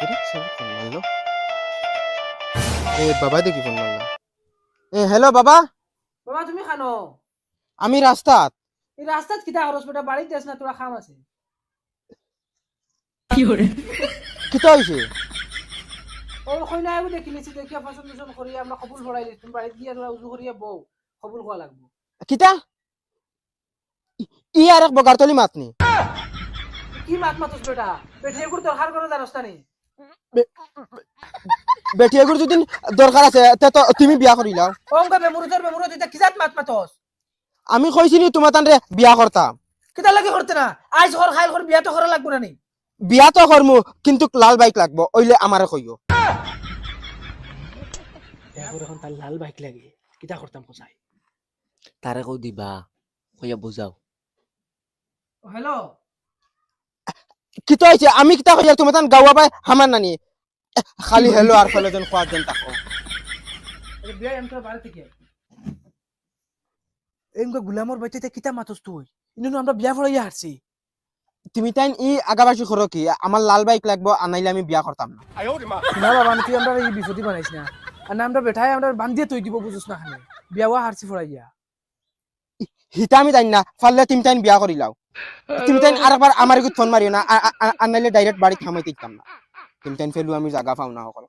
এরে সব ফোন মারলো। বাবা দেখি ফোন মারলাম। হ্যালো বাবা, বাবা তুমি খানো আমি রাস্তাত। এই রাস্তাত কিতা খরচ বেটা বাড়িতে আস না তোরা খাম আছে কিতা হইছে? ও কইনা আইবো দেখিলিছি দেখিয়া ফসল টসল করি আমরা কবুল ভরাই দিই তুমি বাড়িতে গিয়া তোরা উজু করিয়া বউ কবুল হওয়া লাগবো কিতা ই আর এক বগারতলি মাতনি। কি মাত মাতুস বেটা বেঠিয়ে করে দরকার করে জানোস না নি বেটিয়াগুর যদি দরকার আছে তে তো তুমি বিয়া করিলাও। অঙ্কা বেমুরুত এটা কিজাত মাত মাতস আমি কইছিনি তোমার তানরে বিয়া করতাম। কিতা লাগি করতে না আইজ ঘর খাইল ঘর বিয়া তো করা লাগবো না নি বিয়া তো করমু কিন্তু লাল বাইক লাগবো, ওইলে আমারে কইও। এখন তার লাল বাইক লাগে কিতা করতাম কোসাই তারে কও দিবা কইয়া বুঝাও। হ্যালো কিতা হইছে? আমি কিতা কইয়া তোমার তান গাওয়া পাই হামার নানি খালি হেলো আর ফলে যেন খোয়া যেন তাকো। বিয়া এমন বাড়ি থেকে এমকা গুলামর বাইতে কিতা মাতস তুই ইনু আমরা বিয়া ফরাইয়া হারছি তুমি তাই ই আগাবাসী করো কি? আমার লাল বাইক লাগবো, আনাইলে আমি বিয়া করতাম না। না বাবা তুই আমরা এই বিপত্তি বানাইছ না আর না আমরা বেঠাই আমরা বান্ধিয়ে তুই দিব বুঝুস না খানে বিয়া হওয়া হারছি ফরাইয়া হিতা আমি জানি না, ফাললে তুমি তাই বিয়া করিলাও। তুমি তাই আরেকবার আমার ফোন মারিও না, আনাইলে ডাইরেক্ট বাড়ি থামাইতে দিতাম না। তুমি তাই ফেলু আমি জায়গা পাও না সকল।